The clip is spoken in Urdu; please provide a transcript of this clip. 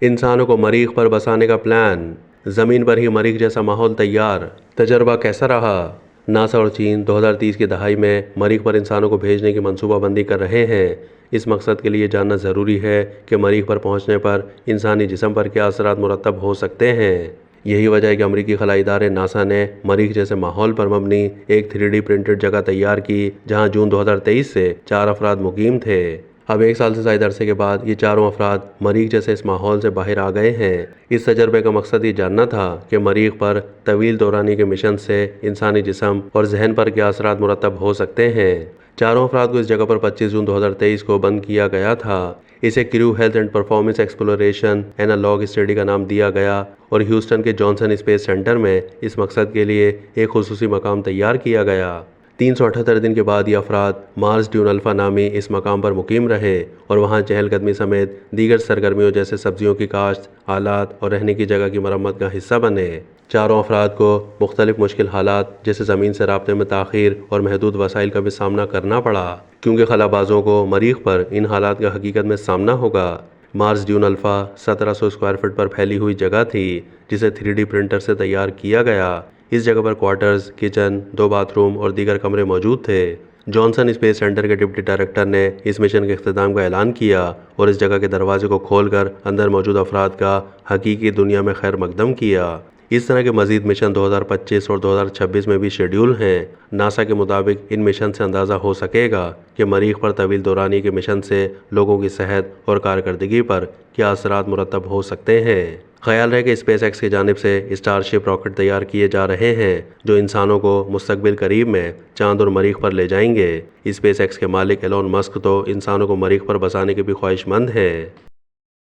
انسانوں کو مریخ پر بسانے کا پلان، زمین پر ہی مریخ جیسا ماحول تیار، تجربہ کیسا رہا؟ ناسا اور چین 2030 کی دہائی میں مریخ پر انسانوں کو بھیجنے کی منصوبہ بندی کر رہے ہیں۔ اس مقصد کے لیے جاننا ضروری ہے کہ مریخ پر پہنچنے پر انسانی جسم پر کیا اثرات مرتب ہو سکتے ہیں۔ یہی وجہ ہے کہ امریکی خلائی ادارے ناسا نے مریخ جیسے ماحول پر مبنی ایک 3D پرنٹڈ جگہ تیار کی جہاں جون 2023 سے 4 افراد مقیم تھے۔ اب 1 سال سے زائد عرصے کے بعد یہ چاروں افراد مریخ جیسے اس ماحول سے باہر آ گئے ہیں۔ اس تجربے کا مقصد یہ جاننا تھا کہ مریخ پر طویل دورانی کے مشن سے انسانی جسم اور ذہن پر کیا اثرات مرتب ہو سکتے ہیں۔ چاروں افراد کو اس جگہ پر 25 جون 2023 کو بند کیا گیا تھا۔ اسے crew health and performance exploration analog study کا نام دیا گیا اور ہیوسٹن کے جانسن اسپیس سینٹر میں اس مقصد کے لیے ایک خصوصی مقام تیار کیا گیا۔ 378 دن کے بعد یہ افراد مارس ڈیون الفا نامی اس مقام پر مقیم رہے اور وہاں چہل قدمی سمیت دیگر سرگرمیوں جیسے سبزیوں کی کاشت، آلات اور رہنے کی جگہ کی مرمت کا حصہ بنے۔ چاروں افراد کو مختلف مشکل حالات جیسے زمین سے رابطے میں تاخیر اور محدود وسائل کا بھی سامنا کرنا پڑا، کیونکہ خلا بازوں کو مریخ پر ان حالات کا حقیقت میں سامنا ہوگا۔ مارس ڈیون الفا 1700 اسکوائر فٹ پر پھیلی ہوئی جگہ تھی جسے 3D پرنٹر سے تیار کیا گیا۔ اس جگہ پر کوارٹرز، کچن، 2 باتھ روم اور دیگر کمرے موجود تھے۔ جانسن اسپیس سینٹر کے ڈپٹی ڈائریکٹر نے اس مشن کے اختتام کا اعلان کیا اور اس جگہ کے دروازے کو کھول کر اندر موجود افراد کا حقیقی دنیا میں خیر مقدم کیا۔ اس طرح کے مزید مشن 2025 اور 2026 میں بھی شیڈول ہیں۔ ناسا کے مطابق ان مشن سے اندازہ ہو سکے گا کہ مریخ پر طویل دورانی کے مشن سے لوگوں کی صحت اور کارکردگی پر کیا اثرات مرتب ہو سکتے ہیں۔ خیال ہے کہ اسپیس ایکس کی جانب سے اسٹار شپ راکٹ تیار کیے جا رہے ہیں جو انسانوں کو مستقبل قریب میں چاند اور مریخ پر لے جائیں گے۔ اسپیس ایکس کے مالک ایلون مسک تو انسانوں کو مریخ پر بسانے کے بھی خواہش مند ہیں۔